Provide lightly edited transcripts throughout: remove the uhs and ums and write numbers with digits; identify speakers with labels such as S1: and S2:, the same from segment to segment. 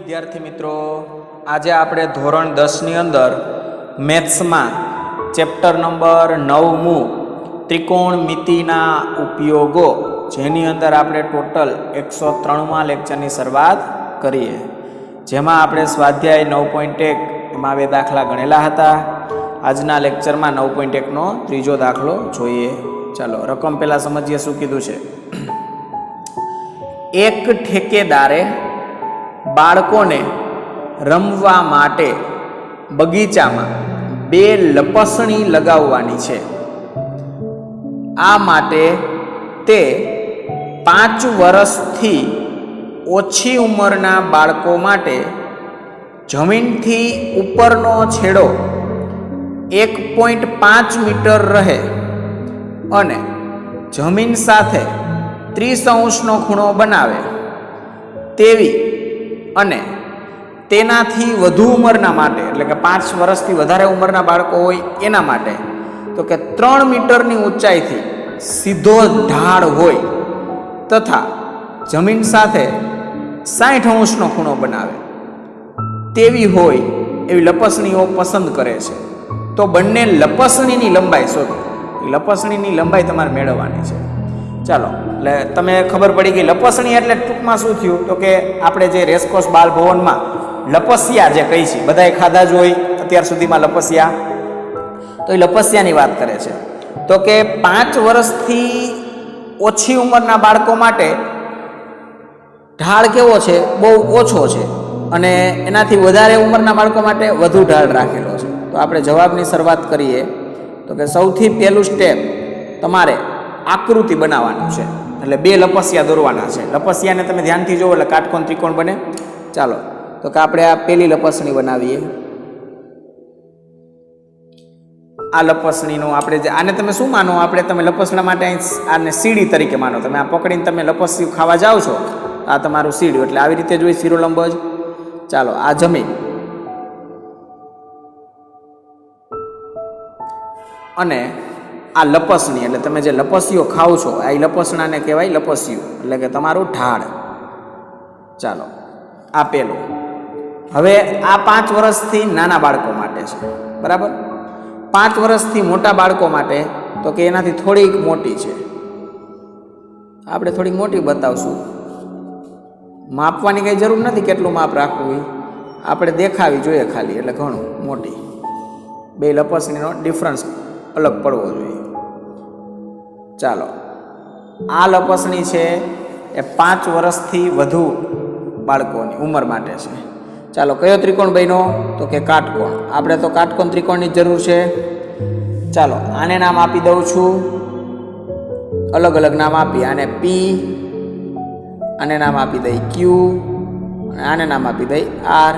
S1: વિદ્યાર્થી મિત્રો, આજે આપણે ધોરણ 10 ની અંદર મેથ્સમાં ચેપ્ટર નંબર 9મું ત્રિકોણમિતિના ઉપયોગો, જેની અંદર આપણે ટોટલ 103માં લેક્ચરની શરૂઆત કરીએ, જેમાં આપણે સ્વાધ્યાય 9.1 એમાં 2 દાખલા ગણેલા હતા. આજના લેક્ચરમાં 9.1નો ત્રીજો દાખલો જોઈએ. ચાલો રકમ પહેલાં સમજીએ શું કીધું છે. એક ઠેકેદારે બાળકોને રમવા માટે બગીચામાં 2 લપસણી લગાવવાની છે. આ માટે તે 5 વર્ષથી ઓછી ઉંમરના બાળકો માટે જમીનથી ઉપરનો છેડો 1.5 મીટર રહે અને જમીન સાથે 30° ખૂણો બનાવે તેવી અને તેનાથી વધુ ઉંમરના માટે, એટલે કે 5 વર્ષથી વધારે ઉંમરના બાળકો હોય એના માટે તો કે 3 મીટરની ઊંચાઈથી સીધો ઢાળ હોય તથા જમીન સાથે 60° ખૂણો બનાવે તેવી હોય એવી લપસણીઓ પસંદ કરે છે. તો બંને લપસણીની લંબાઈ શોધો. લપસણીની લંબાઈ તમારે મેળવવાની છે. ચાલો, એટલે તમે ખબર પડી ગઈ. લપસણી એટલે ટૂંકમાં શું થયું તો કે આપણે જે રેસકોર્સ બાલભવનમાં લપસિયા જે કહી છે, બધાએ ખાધા જ હોય અત્યાર સુધીમાં લપસિયા, તો એ લપસિયાની વાત કરે છે. તો કે 5 વર્ષથી ઓછી ઉંમરના બાળકો માટે ઢાળ કેવો છે? બહુ ઓછો છે, અને એનાથી વધારે ઉંમરના બાળકો માટે વધુ ઢાળ રાખેલો છે. તો આપણે જવાબની શરૂઆત કરીએ તો કે સૌથી પહેલું સ્ટેપ તમારે આકૃતિ બનાવવાનું છે, એટલે 2 લપસિયા દોરવાના છે. લપસિયાને તમે ધ્યાનથી જુઓ એટલે કાટકોણ ત્રિકોણ બને. ચાલો, તો કે આપણે આ પહેલી લપસણી બનાવીએ. આ લપસણીનું આપણે જે આને તમે શું માનો? આપણે તમે લપસણા માટે આને સીડી તરીકે માનો. તમે આ પકડીને તમે લપસ્યું ખાવા જાઓ છો, આ તમારું સીડ્યું, એટલે આવી રીતે જોઈ શિરોલંબ જ. ચાલો, આ જમીન અને આ લપસણી, એટલે તમે જે લપસીઓ ખાવ છો આ લપસણાને કહેવાય લપસ્યું, એટલે કે તમારું ઢાળ. ચાલો, આ પેલું. હવે આ 5 વર્ષથી નાના બાળકો માટે છે, બરાબર. 5 વર્ષથી મોટા બાળકો માટે તો કે એનાથી થોડીક મોટી છે. આપણે થોડીક મોટી બતાવશું. માપવાની કંઈ જરૂર નથી કેટલું માપ રાખવું, આપણે દેખાવી જોઈએ ખાલી, એટલે ઘણું મોટી. 2 લપસણીનો ડિફરન્સ અલગ પડવો જોઈએ. ચાલો, આ લપસણી છે એ 5 વર્ષથી વધુ બાળકોની ઉંમર માટે છે. ચાલો, કયો ત્રિકોણ બન્યો તો કે કાટકોણ. આપણે તો કાટકોણ ત્રિકોણની જરૂર છે. ચાલો, આને નામ આપી દઉં છું, અલગ અલગ નામ આપી. આને P, આને નામ આપી દઈ Q, અને આને નામ આપી દઈ R.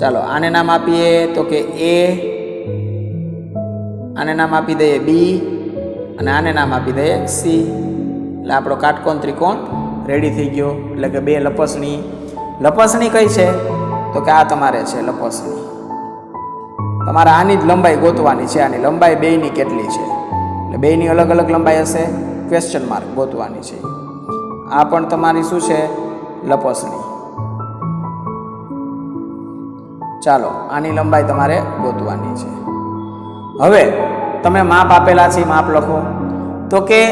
S1: ચાલો, આને નામ આપીએ તો કે A, આને નામ આપી દઈએ B, અને આને નામ આપી દઈએ C. એટલે આપણો કાટકોણ ત્રિકોણ રેડી થઈ ગયો. એટલે કે 2 લપસણી. લપસણી કઈ છે તો કે આ તમારે છે લપસણી. તમારે આની જ લંબાઈ ગોતવાની છે. આની લંબાઈ બેયની કેટલી છે, એટલે બેયની અલગ અલગ લંબાઈ હશે, ક્વેશ્ચન માર્ક ગોતવાની છે. આ પણ તમારી શું છે? લપસણી. ચાલો, આની લંબાઈ તમારે ગોતવાની છે. હવે તમે માપ આપેલા છે, માપ લખો. તો કે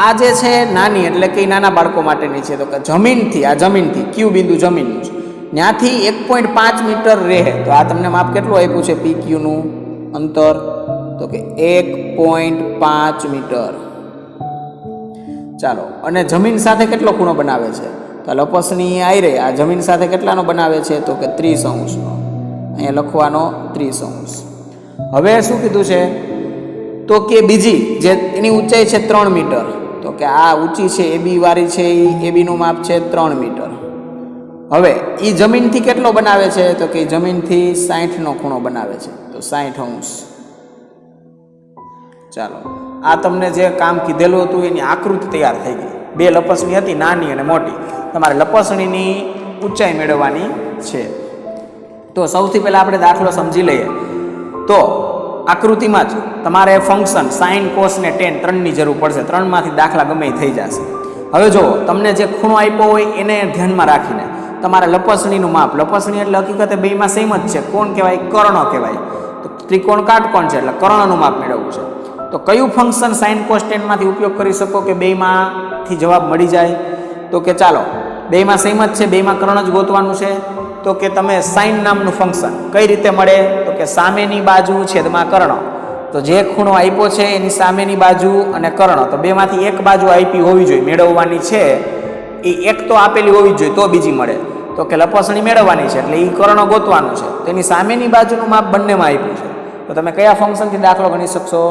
S1: આ જે છે નાની, એટલે કે નાના બાળકો માટેની છે. તો કે જમીનથી, આ જમીનથી Q બિંદુ જમીનનું છે, ત્યાંથી 1.5 મીટર રહે. તો આ તમને માપ કેટલું આપ્યું છે PQ નું અંતર? તો કે 1.5 મીટર. ચાલો, અને જમીન સાથે કેટલો ખૂણો બનાવે છે? તો લપસણી આવી રહી, આ જમીન સાથે કેટલાનો બનાવે છે? તો કે 30°નો. અહીંયા લખવાનો 30°. હવે શું કીધું છે તો કે બીજી જે એની ઊંચાઈ છે 3 મીટર. તો કે આ ઊંચી છે AB વાળી છે, એ AB નું માપ છે 3 મીટર. હવે એ જમીનથી કેટલો બનાવે છે? તો કે જમીનથી 60°નો ખૂણો બનાવે છે, તો 60°. ચાલો, આ તમને જે કામ કીધેલું હતું એની આકૃતિ તૈયાર થઈ ગઈ. 2 લપસણી હતી, નાની અને મોટી. તમારે લપસણીની ઊંચાઈ મેળવવાની છે. તો સૌથી પહેલાં આપણે દાખલો સમજી લઈએ. તો આકૃતિમાં જ તમારે ફંક્શન સાઇન, કોસ ને ટેન 3ની જરૂર પડશે. 3માંથી દાખલા ગમે થઈ જશે. હવે જો તમને જે ખૂણો આપ્યો હોય એને ધ્યાનમાં રાખીને તમારે લપસણીનું માપ, લપસણી એટલે હકીકતે બેમાં સેમ જ છે. કોણ કહેવાય? કર્ણ કહેવાય. તો ત્રિકોણ કાટકોણ છે એટલે કર્ણનું માપ મેળવવું છે. તો કયું ફંક્શન સાઇન કોસ્ટેનમાંથી ઉપયોગ કરી શકો કે બેમાંથી જવાબ મળી જાય? તો કે ચાલો બેમાં સેમ જ છે, બેમાં કર્ણ જ ગોતવાનું છે. તો કે તમે સાઇન નામનું ફંક્શન કઈ રીતે મળે? તો કે સામેની બાજુ છેદમાં કર્ણ. તો જે ખૂણો આપ્યો છે એની સામેની બાજુ અને કર્ણ, તો બેમાંથી એક બાજુ આપી હોવી જોઈએ, મેળવવાની છે. એ એક તો આપેલી હોવી જોઈએ તો બીજી મળે. તો કે લપસણી મેળવવાની છે એટલે એ કર્ણ ગોતવાનું છે. તો એની સામેની બાજુનું માપ બંનેમાં આપ્યું છે. તો તમે કયા ફંક્શનથી દાખલો ગણી શકશો?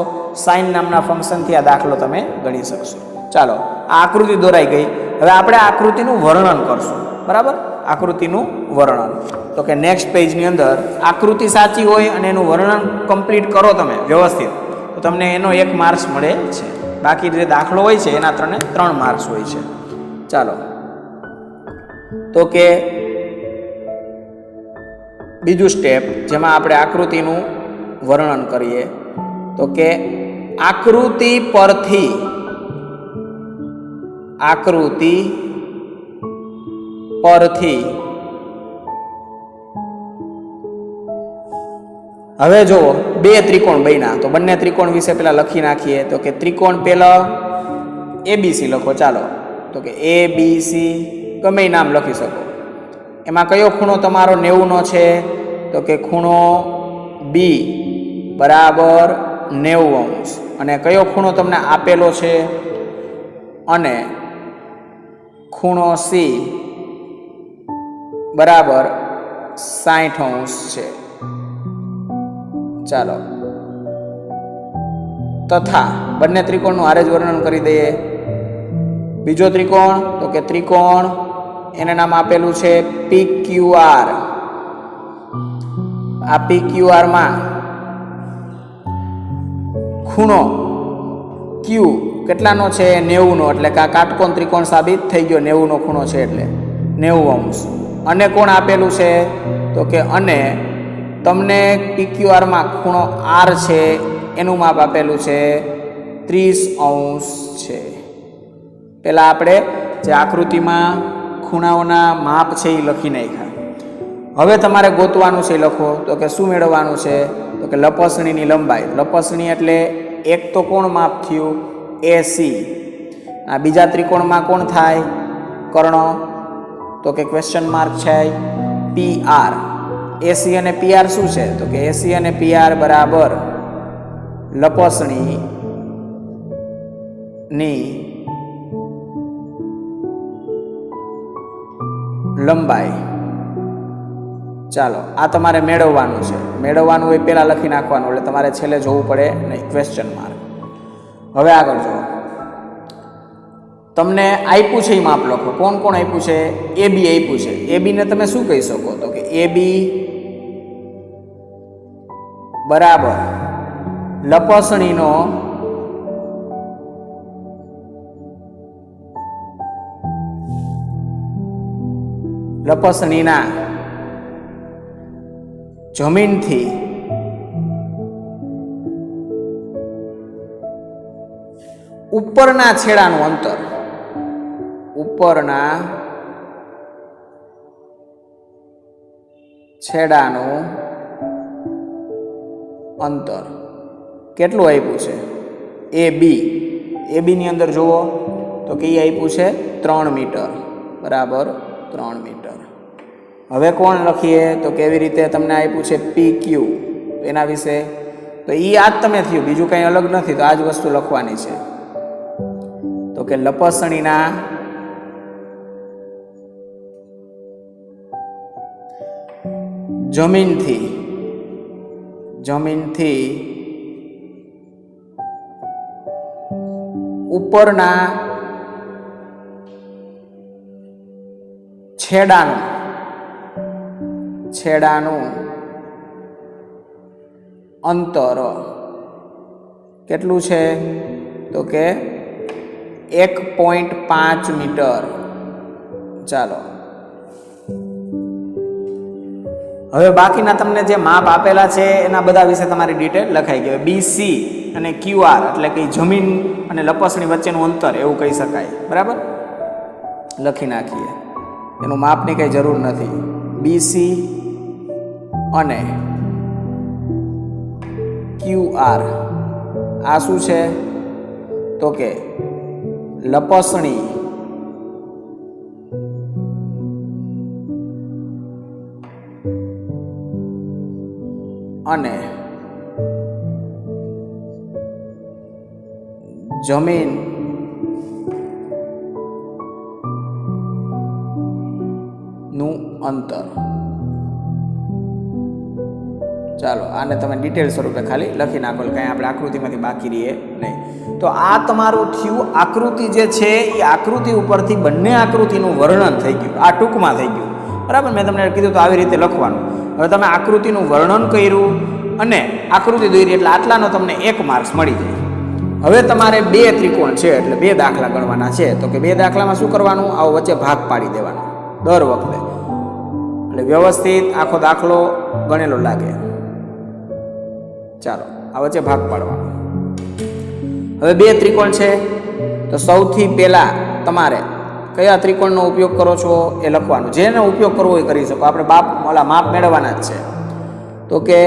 S1: સાઇન નામના ફંક્શનથી આ દાખલો તમે ગણી શકશો. ચાલો, આ આકૃતિ દોરાઈ ગઈ. હવે આપણે આકૃતિનું વર્ણન કરશું. બરાબર? આકૃતિનું વર્ણન. તો કે નેક્સ્ટ પેજની અંદર આકૃતિ સાચી હોય અને એનું વર્ણન કમ્પ્લીટ કરો તમે વ્યવસ્થિત, તો તમને એનો 1 માર્ક્સ મળે છે. બાકી જે દાખલો હોય છે એના 3 માર્ક્સ હોય છે. ચાલો, તો કે બીજું સ્ટેપ જેમાં આપણે આકૃતિનું વર્ણન કરીએ. તો કે આકૃતિ પરથી હવે જો બે ત્રિકોણ બન્યા, તો બંને ત્રિકોણ વિશે પેલા લખી નાખીએ. તો કે ત્રિકોણ પેલા ABC લખો. ચાલો, તો કે ABC ગમે નામ લખી શકો. એમાં કયો ખૂણો તમારો 90 નો છે? તો કે ખૂણો B બરાબર 90 અંશ. અને કયો ખૂણો તમને આપેલો છે? અને ખૂણો C બરાબર 60 અંશ છે. ચાલો, તથા બંને ત્રિકોણનું હારે જ વર્ણન કરી દઈએ. બીજો ત્રિકોણ, તો કે ત્રિકોણ એને નામ આપેલું છે PQR. આ PQR માં ખૂણો Q કેટલાનો છે? 90 નો. એટલે કે આ કાટકોણ ત્રિકોણ સાબિત થઈ ગયો. 90 નો ખૂણો છે એટલે 90 અંશ. અને કોણ આપેલું છે? તો કે અને તમને PQR માં ખૂણો R છે એનું માપ આપેલું છે 30 અંશ છે. પહેલા આપણે જે આકૃતિમાં ખૂણાઓના માપ છે એ લખી નાખ્યા. હવે તમારે ગોતવાનું છે, લખો. તો કે શું મેળવવાનું છે? તો કે લપસણીની લંબાઈ. લપસણી એટલે એક તો કોણ માપ થયું? AC. આ બીજા ત્રિકોણમાં કોણ થાય? કર્ણ. તો કે ક્વેશ્ચન માર્ક છે PR. AC અને PR શું છે? તો કે AC અને PR બરાબર લપસણીની લંબાઈ. ચાલો, આ તમારે મેળવવાનું છે. મેળવવાનું હોય પહેલા લખી નાખવાનું, એટલે તમારે છેલ્લે જોવું પડે નહીં. Question mark. હવે આગળ જો, તમને આપ્યું છે એ માપ લખો. કોણ કોણ આપ્યું છે? AB આપ્યું છે. AB ને તમે શું કહી શકો? તો કે AB બરાબર લપસણીનો લપસણીના જમીનથી ઉપરના છેડાનું અંતર. ઉપરના છેડાનું અંતર કેટલું આપ્યું છે? AB. AB ની અંદર જુઓ તો કે એ આપ્યું છે 3 મીટર. બરાબર 3 મીટર. હવે કોણ લખીએ? તો કેવી રીતે તમને આપ્યું છે PQ. એના વિશે તો એ આ જ તમે થયું, બીજું કંઈ અલગ નથી. તો આ જ વસ્તુ લખવાની છે. તો કે લપસણીના જમીનથી ઉપરના છેડાનું અંતર કેટલું છે? તો કે 1.5 મીટર. ચાલો, હવે બાકીના તમને જે માપ આપેલા છે એના બધા વિશે તમારી ડિટેલ લખાઈ ગઈ. BC અને QR એટલે કે જમીન અને લપસણી વચ્ચેનું અંતર એવું કહી શકાય. બરાબર? લખી નાખીએ, એનું માપની કંઈ જરૂર નથી. BC અને QR આ શું છે તો કે લપસણી અને જમીન નું અંતર. ચાલો આને તમે ડિટેલ સ્વરૂપે ખાલી લખી નાખો, કાંઈ આપણે આકૃતિમાંથી બાકી રહીએ નહીં. તો આ તમારું થયું આકૃતિ જે છે એ આકૃતિ ઉપરથી બંને આકૃતિનું વર્ણન થઈ ગયું. આ ટૂંકમાં થઈ ગયું, બરાબર. મેં તમને કીધું તો આવી રીતે લખવાનું. હવે તમે આકૃતિનું વર્ણન કર્યું અને આકૃતિ દોરી એટલે આટલાનો તમને 1 માર્ક્સ મળી જાય. હવે તમારે 2 ત્રિકોણ છે એટલે 2 દાખલા ગણવાના છે. તો કે 2 દાખલામાં શું કરવાનું, આવો વચ્ચે ભાગ પાડી દેવાનો દર વખતે, એટલે વ્યવસ્થિત આખો દાખલો ગણેલો લાગે. ચાલો આ વચ્ચે ભાગ પાડવાનો. હવે 2 ત્રિકોણ છે તો સૌથી પહેલા તમારે કયા ત્રિકોણનો ઉપયોગ કરો છો એ લખવાનું. જેનો ઉપયોગ કરવો એ કરી શકો. આપણે માપ મેળવવાના જ છે. તો કે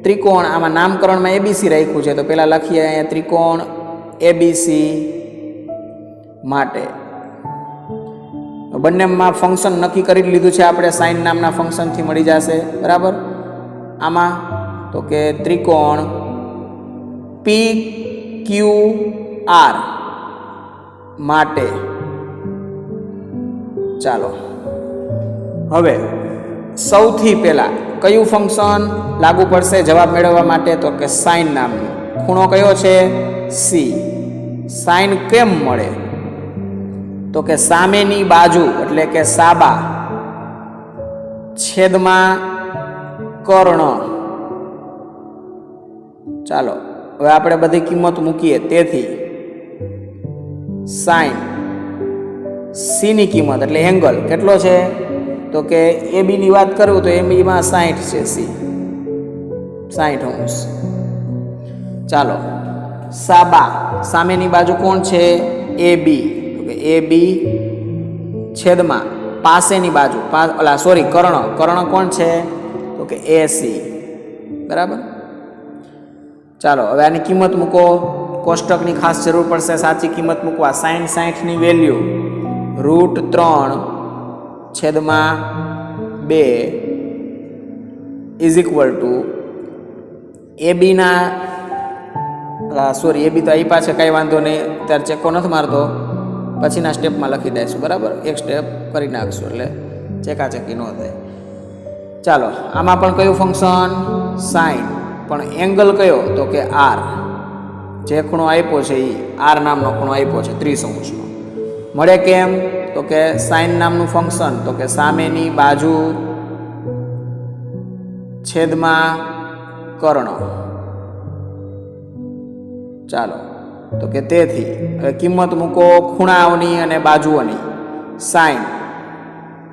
S1: ત્રિકોણ આમાં નામકરણમાં ABC રાખ્યું છે, તો પહેલાં લખીએ અહીંયા ત્રિકોણ ABC માટે બંનેમાં ફંક્શન નક્કી કરી લીધું છે આપણે, સાઇન નામના ફંક્શનથી મળી જશે, બરાબર. આમાં તો કે ત્રિકોણ PQR માટે ચાલો હવે સૌથી પહેલા કયું ફંક્શન લાગુ પડશે જવાબ મેળવવા માટે, તો કે સાઇન નામનું. ખૂણો કયો છે, C. સાઇન કેમ મળે, તો કે સામેની બાજુ એટલે કે સાબા છેદમાં કર્ણ. ચાલો હવે આપણે બધી કિંમત મૂકીએ. તેથી સાઇન C ની કિંમત એટલે એંગલ કેટલો છે, તો કે AB ની વાત કરું તો AB માં 60 છે, C 60°. ચાલો સાબા સામેની બાજુ કોણ છે, AB. તો કે AB છેદમાં પાસેની બાજુ કર્ણ કોણ છે, તો કે AC, બરાબર. ચાલો હવે આની કિંમત મૂકો. કોષ્ટકની ખાસ જરૂર પડશે સાચી કિંમત મૂકવા. sin 60 ની value √3/2 is equal to AB ના AB તો આપ્યા છે, કાંઈ વાંધો નહીં, અત્યારે ચેકો નથી મારતો, પછીના સ્ટેપમાં લખી દઈશું, બરાબર. એક સ્ટેપ કરી નાખશું એટલે ચેકાચેકી ન થાય. ચાલો આમાં પણ કયું ફંક્શન, સાઇન, પણ એંગલ કયો, તો કે R. જે ખૂણો આપ્યો છે એ R નામનો ખૂણો આપ્યો છે 30°નો. મળે કેમ, તો કે સાઇન નામનું ફંક્શન, તો કે સામેની બાજુ છેદમાં કર્ણ. ચાલો તો કે તેથી હવે કિંમત મૂકો ખૂણાઓની અને બાજુઓની. સાઇન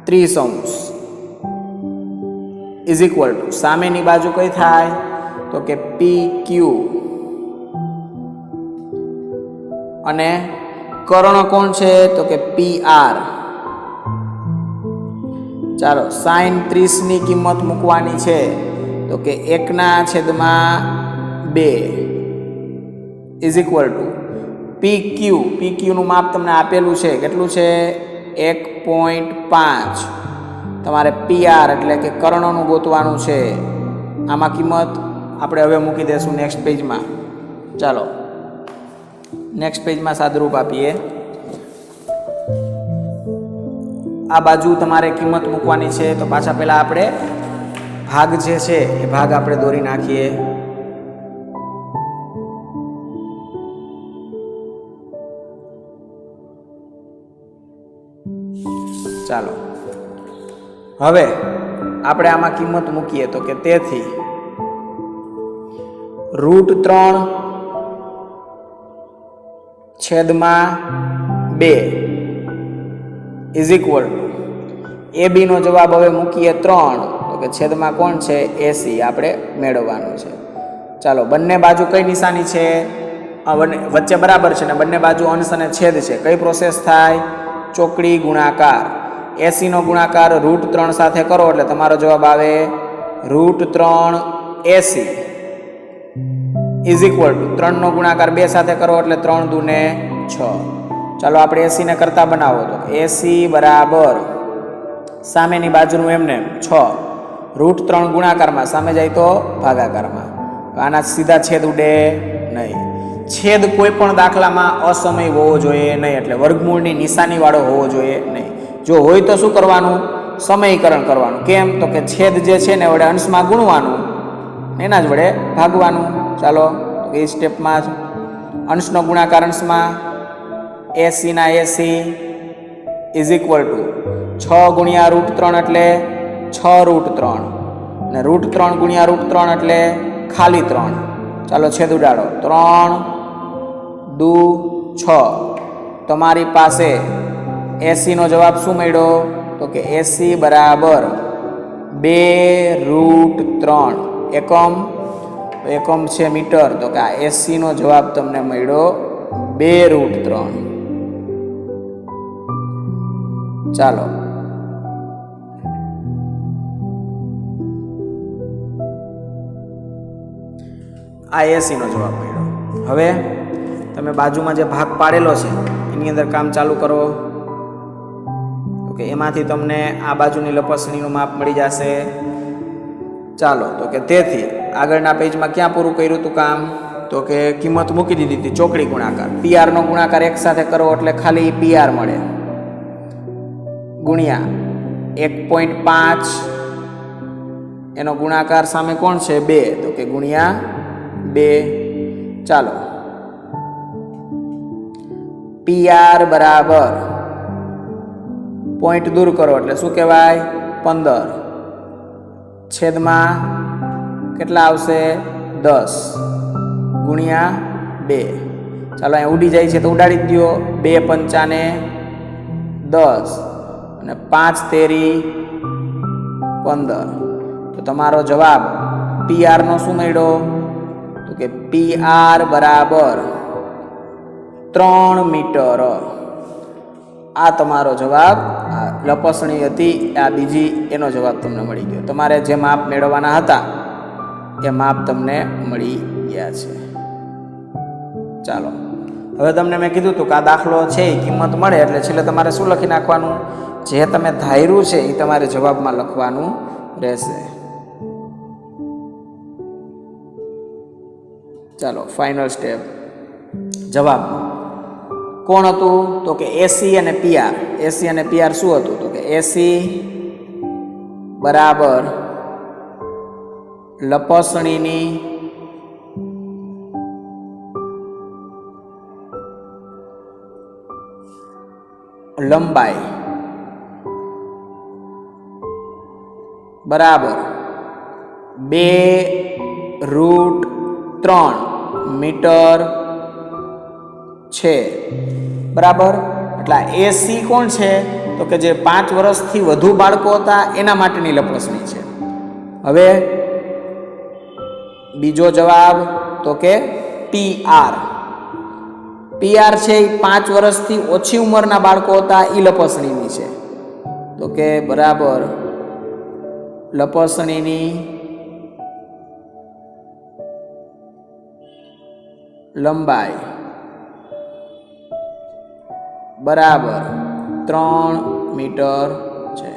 S1: 30° ઇઝ ઇક્વલ ટુ સામેની બાજુ કઈ થાય, તો કે PQ અને કર્ણ કોણ છે, તો કે PR. ચાલો સાઇન 30 ની કિંમત મૂકવાની છે, તો કે 1/2 is equal to PQ. PQ નું માપ તમને આપેલું છે, કેટલું છે, 1.5. તમારે PR એટલે કે કર્ણનું ગોતવાનું છે. આમાં કિંમત આપણે હવે મૂકી દઈશું નેક્સ્ટ પેજમાં. ચાલો નેક્સ્ટ પેજમાં સાદુરૂપ આપીએ. આ બાજુ તમારે કિંમત મૂકવાની છે, તો પાછા પહેલા આપણે ભાગ જે છે એ ભાગ આપણે દોરી નાખીએ. ચાલો હવે આપણે આમાં કિંમત મૂકીએ, તો કે તેથી √3/2 ઇઝ ઇક્વલ ટુ AB નો જવાબ હવે મૂકીએ 3, તો કે છેદમાં કોણ છે, AC આપણે મેળવવાનું છે. ચાલો બંને બાજુ કઈ નિશાની છે, વચ્ચે બરાબર છે ને બંને બાજુ અંશ અને છેદ છે. કઈ પ્રોસેસ થાય, ચોકડી ગુણાકાર 80 નો ગુણાકાર √3 સાથે કરો એટલે તમારો જવાબ આવે √3 80 ઇઝ ઇક્વલ ટુ 3 નો ગુણાકાર 2 સાથે કરો એટલે 3 દુ ને 6. ચાલો આપણે 80 ને કરતા બનાવો તો 80 બરાબર સામેની બાજુનું એમને 6 √3 ગુણાકારમાં સામે જાય તો ભાગાકારમાં. આના સીધા છેદ ઉડે નહીં. છેદ કોઈ પણ દાખલામાં અસમય હોવો જોઈએ નહીં, એટલે વર્ગમૂળની નિશાની વાળો હોવો જોઈએ નહીં. જો હોય તો શું કરવાનું? સમયકરણ કરવાનું. કેમ? તો કે છેદ જે છે ને વડે અંશમાં ગુણવાનું, એના જ વડે ભાગવાનું. ચાલો એ સ્ટેપમાં જ અંશનો ગુણાકાર અંશમાં 80 ના 80 ઇઝ ઇક્વલ ટુ 6 ગુણ્યા √3 એટલે 6 √3 અને √3 ગુણ્યા √3 એટલે ખાલી 3. ચાલો છેદ ઉડાડો. 3 દુ 6. તમારી પાસે 80 નો જવાબ શું મળ્યો? તો કે 80 બરાબર 2√3. એકમ છે મીટર, તો કે આ 80 નો જવાબ તમને મળ્યો 2√3. ચાલો આ 80 નો જવાબ મળ્યો. હવે તમે બાજુમાં જે ભાગ પાડેલો છે એની અંદર કામ ચાલુ કરો તો કે એમાંથી તમને આ બાજુની લપસણીનું માપ મળી જશે. ચાલો તો કે તેથી આગળના પેજમાં ક્યાં પૂરું કર્યું હતું કામ? તો કે કિંમત મૂકી દીધી હતી ચોકડી ગુણાકાર. PR નો ગુણાકાર એક સાથે કરો એટલે ખાલી PR મળે ગુણ્યા 1.5 એનો ગુણાકાર સામે કોણ છે? 2, તો કે ગુણ્યા 2. ચાલો PR બરાબર પોઈન્ટ દૂર કરો એટલે શું કહેવાય? 15 છેદમાં કેટલા આવશે? 10 ગુણ્યા 2. ચાલો અહીંયા ઉડી જાય છે તો ઉડાડી જ દો. 2 પંચાને 10 અને 5 તેરી 15. તો તમારો જવાબ PR નો શું મળ્યો? તો કે PR બરાબર 3 મીટર. આ તમારો જવાબ. આ લપસણી હતી આ બીજી, એનો જવાબ તમને મળી ગયો. તમારે જે માપ મેળવવાના હતા એ માપ તમને મળી ગયા છે. ચાલો હવે તમને મેં કીધું હતું કે આ દાખલો છે એ કિંમત મળે એટલે છેલ્લે તમારે શું લખી નાખવાનું? જે તમે ધાર્યું છે એ તમારે જવાબમાં લખવાનું રહેશે. ચાલો ફાઇનલ સ્ટેપ. જવાબ કોણ હતું? તો કે 80 અને PR. 80 અને PR શું હતું? તો કે 80 બરાબર લપસણીની લંબાઈ બરાબર 2√3 મીટર છે. બરાબર. એટલે AC કોણ છે? તો કે જે 5 વર્ષથી વધુ બાળકો હતા એના માટેની લપસણી છે. હવે બીજો જવાબ તો કે PR. PR છે એ 5 વર્ષથી ઓછી ઉંમરના બાળકો હતા એ લપસણીની છે. તો કે બરાબર લપસણીની લંબાઈ બરાબર 3 મીટર છે.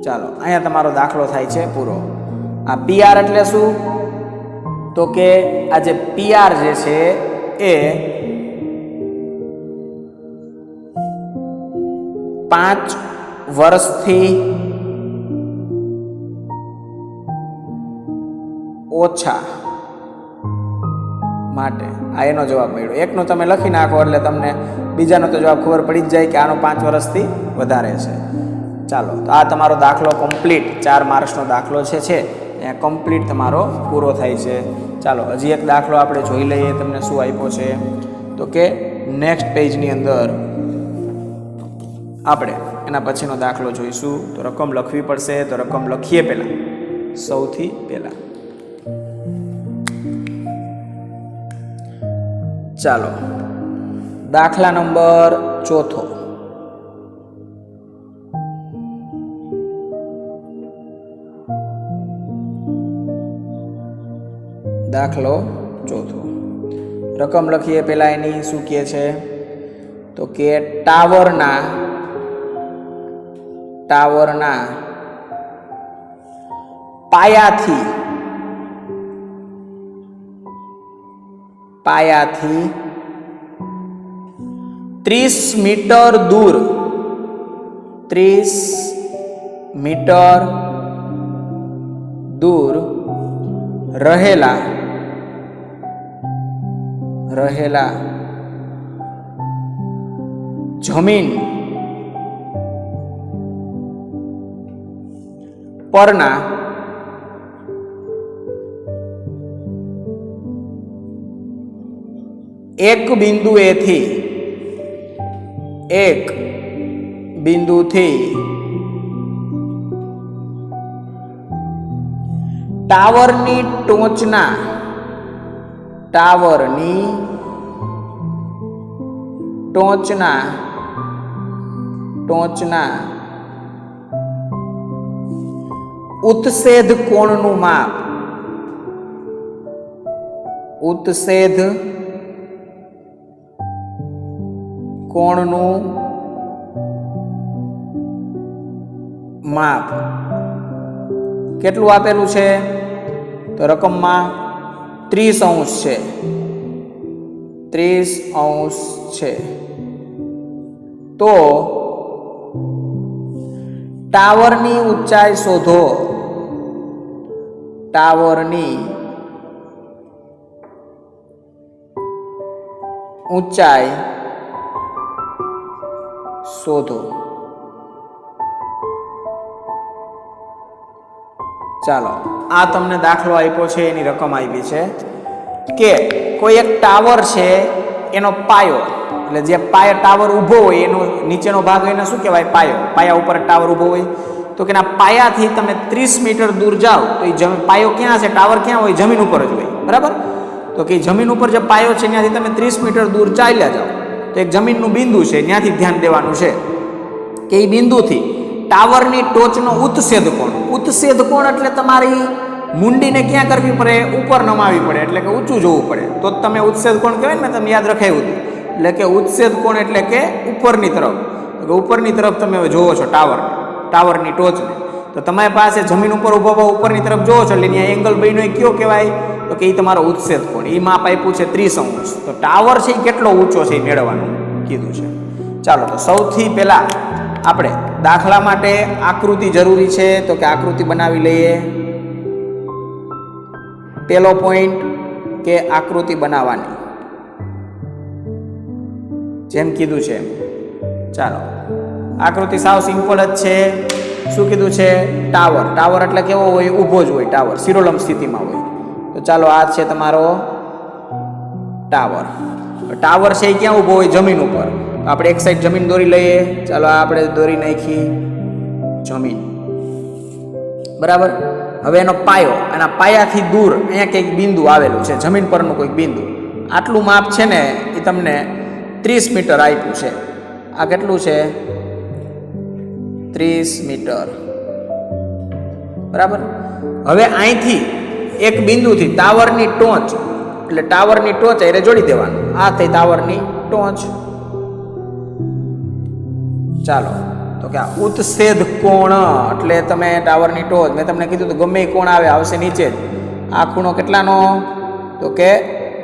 S1: ચાલો અહીંયા તમારો દાખલો થાય છે પૂરો. આ PR એટલે શું? તો કે આ જે PR જે છે એ 5 વર્ષથી ઓછા માટે આ એનો જવાબ મળ્યો. એકનો તમે લખી નાખો એટલે તમને બીજાનો તો જવાબ ખબર પડી જ જાય કે આનો 5 વર્ષથી વધારે છે. ચાલો તો આ તમારો દાખલો કમ્પ્લીટ 4 માર્ક્સનો દાખલો છે એ કમ્પ્લીટ તમારો પૂરો થાય છે. ચાલો હજી એક દાખલો આપણે જોઈ લઈએ તમને શું આપ્યો છે. તો કે નેક્સ્ટ પેજની અંદર આપણે એના પછીનો દાખલો જોઈશું. તો રકમ લખવી પડશે, તો રકમ લખીએ પહેલાં સૌથી પહેલાં. ચાલો દાખલા નંબર 4. દાખલો ચોથો. રકમ લખીએ પહેલા એની. શું કહે છે તો કે ટાવરના પાયાથી 30 મીટર દૂર 30 મીટર દૂર રહેલા જમીન પરના એક બિંદુથી ટાવરની ટોચના ઉત્સેદ કોણનું માપ કેટલું આપેલું છે તો રકમમાં 30° છે. 30° છે. તો ટાવરની ઊંચાઈ શોધો. ટાવરની ઊંચાઈ શોધો. ચાલો, આ તમને દાખલો આપ્યો છે, એની રકમ આપી છે કે કોઈ એક ટાવર છે, એનો પાયો, એટલે જે પાયા ટાવર ઊભો હોય એનો નીચેનો ભાગ એને શું કહેવાય? પાયો. પાયા ઉપર ટાવર ઊભો હોય તો કે એના પાયાથી તમે 30 મીટર દૂર જાઓ તો એ પાયો ક્યાં છે? ટાવર ક્યાં હોય? જમીન ઉપર જ હોય. બરાબર? તો કે જમીન ઉપર જે પાયો છે ત્યાંથી તમે 30 મીટર દૂર ચાલ્યા જાઓ તો એક જમીનનું બિંદુ છે, ત્યાંથી ધ્યાન દેવાનું છે કે એ બિંદુથી ટાવરની ટોચનો ઉત્સેદ કોણ એટલે તમારી મુંડીને ક્યાં કરવી પડે? ઉપર નમાવી પડે, એટલે કે ઊંચું જોવું પડે, તો જ તમે ઉત્સેદ કોણ કહેવાય ને. તમે યાદ રખાયું હતું. એટલે કે ઉત્સેદ કોણ એટલે કે ઉપરની તરફ. ઉપરની તરફ તમે જોવો છો ટાવરની ટોચને, તો તમારી પાસે જમીન ઉપર ઊભા ઉપરની તરફ જોવો છો એટલે ત્યાં એંગલ બન્યો એ કયો કહેવાય? તો કે એ તમારો ઉત્સેદ કોણ. એ માપ આપ્યું છે 30°. તો ટાવર છે એ કેટલો ઊંચો છે એ મેળવવાનું કીધું છે. ચાલો, તો સૌથી પહેલા આપણે દાખલા માટે આકૃતિ જરૂરી છે, તો કે આકૃતિ બનાવી લઈએ. પહેલો પોઈન્ટ કે આકૃતિ બનાવવાની, જેમ કીધું છે એમ. ચાલો, આકૃતિ સાવ સિમ્પલ જ છે. શું કીધું છે? ટાવર એટલે કેવો હોય? ઊભો જ હોય. ટાવર શિરોલંબ સ્થિતિમાં હોય. તો ચાલો, આ છે તમારો ટાવર. છે એ ક્યાં ઊભો હોય? જમીન ઉપર. આપણે એક સાઈડ જમીન દોરી લઈએ. ચાલો, આપણે દોરી નાખી જમીન. બરાબર? હવે એનો પાયો, એના પાયાથી દૂર અહીંયા કંઈક બિંદુ આવેલું છે, જમીન પરનું કોઈક બિંદુ. આટલું માપ છે ને એ તમને 30 મીટર આપ્યું છે. આ કેટલું છે? 30 મીટર. બરાબર? હવે અહીંથી એક બિંદુથી ટાવરની ટોચ, એટલે ટાવરની ટોચ એને જોડી દેવાનું. આ થઈ ટાવરની ટોચ. ચાલો, તો કે આ ઉત્સેદ કોણ એટલે તમે ટાવરની ટોચ, મેં તમને કીધું તો ગમે કોણ આવશે નીચે જ. આ ખૂણો કેટલાનો? તો કે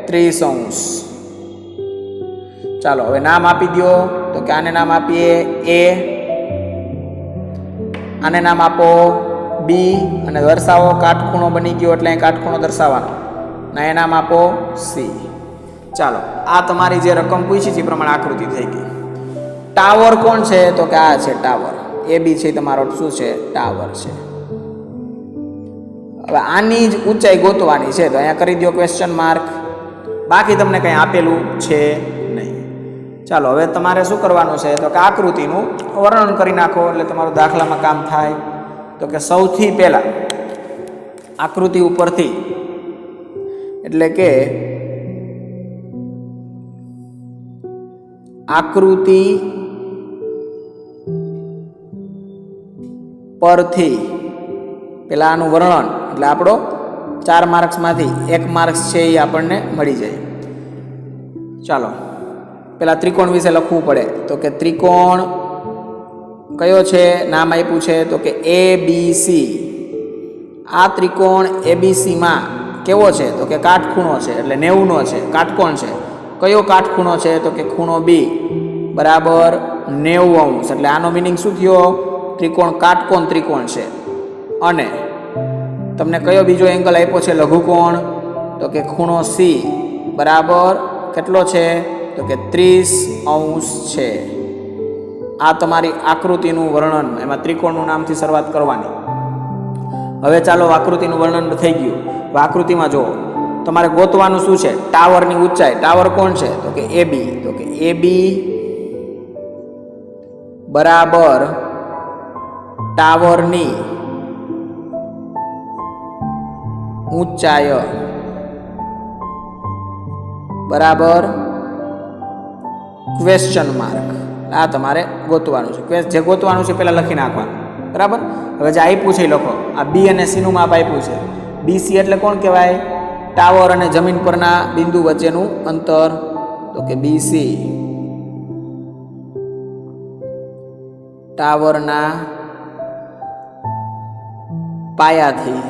S1: 30°. ચાલો, હવે નામ આપી દો. તો કે આને નામ આપીએ A, આને નામ આપો B, અને દર્શાવો. કાટખૂણો બની ગયો એટલે અહીં કાટખૂણો દર્શાવવાનો. ના, એ નામ આપો C. ચાલો, આ તમારી જે રકમ પૂછી છે એ પ્રમાણે આકૃતિ થઈ ગઈ. ટાવર કોણ છે? તો કે આ છે ટાવર. AB છે તમારો શું છે? ટાવર છે. હવે આની જ ઊંચાઈ ગોતવાની છે, તો અહીંયા કરી દો ક્વેશ્ચન માર્ક. બાકી તમને કંઈ આપેલું છે નહીં. ચાલો, હવે તમારે શું કરવાનું છે? તો કે આકૃતિનું વર્ણન કરી નાખો એટલે તમારું દાખલામાં કામ થાય. તો કે સૌથી પહેલા આકૃતિ ઉપરથી, એટલે કે આકૃતિ પરથી પેલા આનું વર્ણન, એટલે આપણો 4 માર્ક્સમાંથી 1 માર્ક્સ છે એ આપણને મળી જાય. ચાલો પેલા ત્રિકોણ વિશે લખવું પડે. તો કે ત્રિકોણ કયો છે, નામ આપ્યું છે તો કે ABC. આ ત્રિકોણ ABCમાં કેવો છે તો કે કાટખૂણો છે, એટલે 90નો છે, કાટકોણ છે. કયો કાટખૂણો છે તો કે ખૂણો B બરાબર 90°. એટલે આનો મિનિંગ શું થયો? ત્રિકોણ કાટકોણ ત્રિકોણ છે. અને તમને કયો બીજો એંગલ આપ્યો છે લઘુકોણ તો કે ખૂણો C બરાબર કેટલો છે તો કે 30° છે. આ તમારી આકૃતિનું વર્ણન, એમાં ત્રિકોણનું નામથી શરૂઆત કરવાની. હવે ચાલો આકૃતિનું વર્ણન થઈ ગયું. આકૃતિમાં જુઓ, તમારે ગોતવાનું શું છે? ટાવરની ઊંચાઈ. ટાવર કોણ છે તો કે AB. તો કે AB બરાબર ટાવરની ઊંચાઈ બરાબર ક્વેશ્ચન માર્ક. આ તમારે ગોતવાનું છે. જે ગોતવાનું છે પહેલાં લખી નાખવાનું. બરાબર. હવે જે આપ્યું છે એ લખો. આ B અને C નું માપ આપ્યું છે. BC એટલે કોણ કહેવાય? ટાવર અને જમીન પરના બિંદુ વચ્ચેનું અંતર. તો કે BC ટાવરના પાયાથી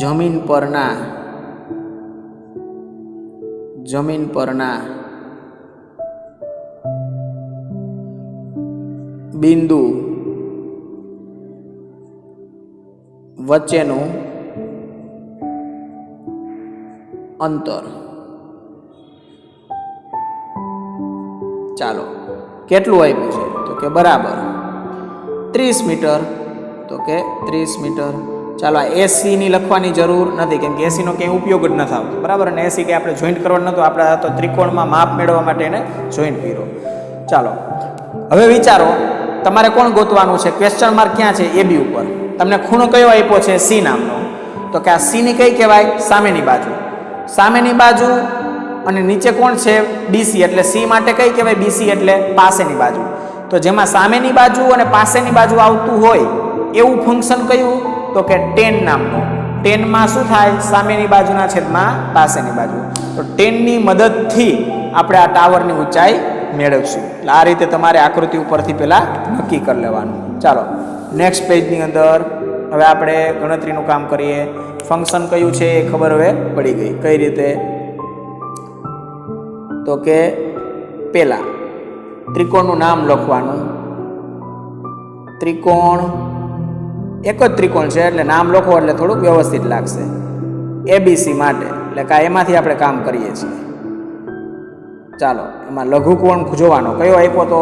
S1: જમીન પરના બિંદુ વચ્ચેનું અંતર. ચાલો કેટલું આપ્યું છે તો કે બરાબર 30 મીટર. તો કે 30 મીટર. ચાલો આ AC ની લખવાની જરૂર નથી, કેમ કે AC નો કંઈ ઉપયોગ જ નથી આવતો. બરાબર. અને AC કે આપણે જોઈન્ટ કરવાનું નહોતું, આપણે આ તો ત્રિકોણમાં માપ મેળવવા માટે એને જોઈન્ટ કર્યો. ચાલો હવે વિચારો, તમારે કોણ ગોતવાનું છે? ક્વેશ્ચન માર્ક ક્યાં છે? AB ઉપર. તમને ખૂણો કયો આપ્યો છે? C નામનો. તો કે આ C ની કઈ કહેવાય? સામેની બાજુ. સામેની બાજુ અને નીચે કોણ છે? BC. એટલે C માટે કઈ કહેવાય? BC એટલે પાસેની બાજુ. તો જેમાં સામેની બાજુ અને પાસેની બાજુ આવતું હોય એવું ફંક્શન કયું? તો કે tan નામનું. tan માં શું થાય? સામેની બાજુના છેદમાં પાસેની બાજુ. તો tan ની મદદથી આપણે આ ટાવરની ઊંચાઈ મેળવશું. એટલે આ રીતે તમારે આકૃતિ ઉપરથી પહેલા નક્કી કરી લેવાનું. ચાલો નેક્સ્ટ પેજની અંદર હવે આપણે ગણતરીનું કામ કરીએ. ફંક્શન કયું છે એ ખબર હવે પડી ગઈ. કઈ રીતે? તો કે પહેલા ત્રિકોણનું નામ લખવાનું. ત્રિકોણ એક જ ત્રિકોણ છે એટલે નામ લખો એટલે થોડુંક વ્યવસ્થિત લાગશે. ABC માટે એટલે કે એમાંથી આપણે કામ કરીએ છીએ. ચાલો એમાં લઘુકોણ જોવાનો કયો આપ્યો તો?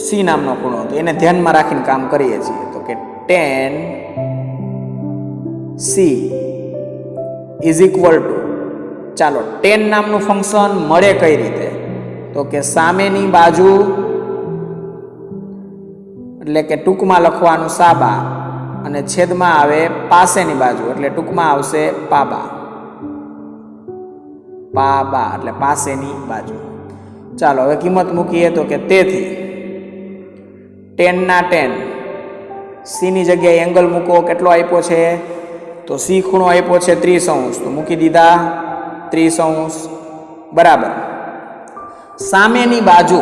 S1: C નામનો ખૂણો. તો એને ધ્યાનમાં રાખીને કામ કરીએ છીએ. તો કે tan C is equal to, ચાલો tan નામનું ફંક્શન મળે કઈ રીતે? તો કે સામેની બાજુ એટલે કે ટૂંકમાં લખવાનું સાબા અને છેદમાં આવે પાસેની બાજુ એટલે ટૂંકમાં આવશે પાબા. પાબા એટલે પાસેની બાજુ. ચાલો હવે કિંમત મૂકીએ. તો કે તેથી tan ના tan C ની જગ્યાએ એંગલ મૂકો. કેટલો આપ્યો છે? તો C ખૂણો આપ્યો છે 30°. તો મૂકી દીધા 30° બરાબર. સામેની બાજુ,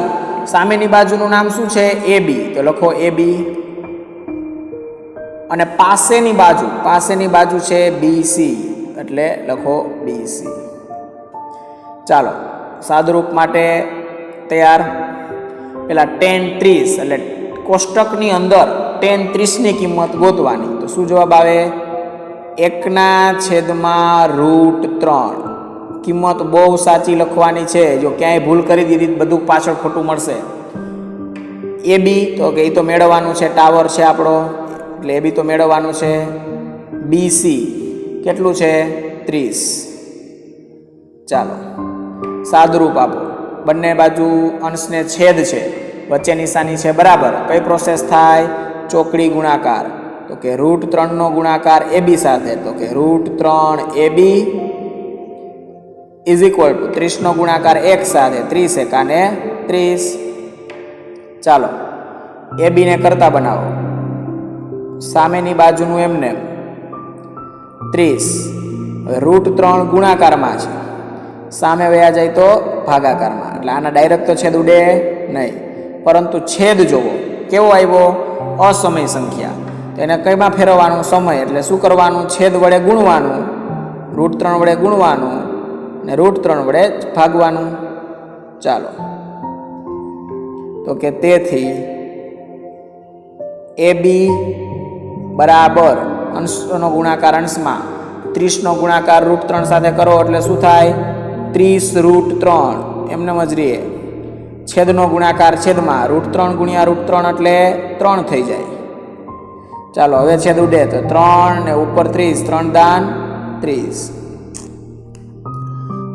S1: સામેની બાજુનું નામ શું છે? AB. તો લખો AB. અને પાસેની બાજુ છે BC એટલે લખો BC. ચાલો સાદુરૂપ માટે તૈયાર. પેલા tan 30 એટલે કોષ્ટકની અંદર tan 30 ની કિંમત ગોતવાની. તો શું જવાબ આવે? 1/√3. કિંમત બહુ સાચી લખવાની છે. જો ક્યાંય ભૂલ કરી દીધી બધું પાછળ ખોટું મળશે. AB તો કે એ તો મેળવવાનું છે, ટાવર છે આપણો એટલે AB તો મેળવવાનું છે. BC કેટલું છે? 30. ચાલો સાદુરૂપ આપો. બંને બાજુ અંશને છેદ છે, વચ્ચે નિશાની છે બરાબર. કઈ પ્રોસેસ થાય? ચોકડી ગુણાકાર. તો કે √3 નો ગુણાકાર AB સાથે. તો કે √3AB ઇઝ ઇક્વલ ટુ 30 નો ગુણાકાર 1 સાથે 30 એકાને 30. ચાલો AB ને કરતા બનાવો. સામેની બાજુનું એમને 30. હવે √3 ગુણાકારમાં છે, સામે વયા જાય તો ભાગાકારમાં, એટલે આના ડાયરેક્ટ તો છેદ ઉડે નહીં, પરંતુ છેદ જોવો કેવો આવ્યો, અસમય સંખ્યા. તો એને કઈમાં ફેરવવાનું, સમય. એટલે શું કરવાનું, છેદ વડે ગુણવાનું, √3 વડે ગુણવાનું ને √3 વડે ભાગવાનું. ચાલો, તો કે તેથી AB બરાબર અંશનો ગુણાકાર અંશમાં 30નો ગુણાકાર √3 સાથે કરો એટલે શું થાય, 30 √3. એમને મજરીએ છેદનો ગુણાકાર છેદમાં √3 ગુણ્યા √3 એટલે 3 થઈ જાય. ચાલો હવે છેદ ઉડે તો 3 ને ઉપર 30, 3 દાન 30.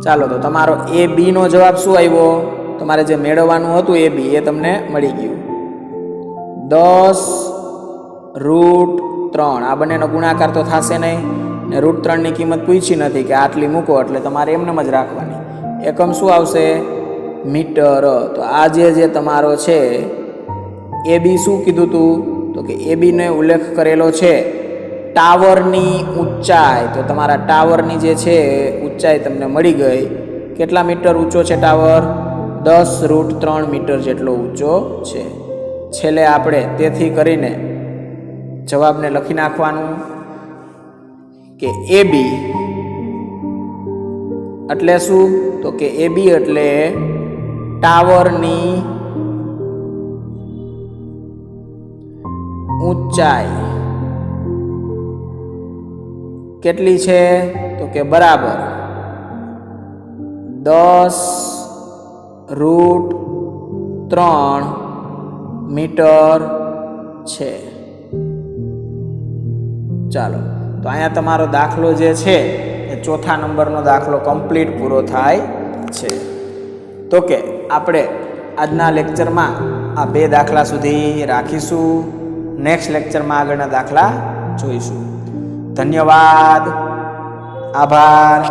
S1: ચાલો, તો તમારો AB નો જવાબ શું આવ્યો, તમારે જે મેળવવાનું હતું AB એ તમને મળી ગયું. 10 √3 આ બંનેનો ગુણાકાર તો થશે નહીં ને √3 ની કિંમત પૂછી નથી કે આટલી મૂકો, એટલે તમારે એમને જ રાખવાની. એકમ શું આવશે, મીટર. તો આ જે તમારો છે AB શું કીધું તું, તો કે AB ને ઉલ્લેખ કરેલો છે ટાવરની ઊંચાઈ. તો તમારા ટાવરની જે છે ઊંચાઈ તમને મળી ગઈ. કેટલા મીટર ઊંચો છે ટાવર, 10 √3 મીટર જેટલો ઊંચો છે. છેલ્લે આપણે તેથી કરીને જવાબને લખી નાખવાનું કે AB એટલે શું, તો કે AB એટલે ટાવરની ઊંચાઈ કેટલી છે, તો કે બરાબર 10 √3 મીટર છે. ચાલો, તો અહીંયા તમારો દાખલો જે છે એ ચોથા નંબરનો દાખલો કમ્પ્લીટ પૂરો થાય છે. તો કે આપણે આજના લેક્ચરમાં આ 2 દાખલા સુધી રાખીશું. નેક્સ્ટ લેક્ચરમાં આગળના દાખલા જોઈશું. ધન્યવાદ, આભાર.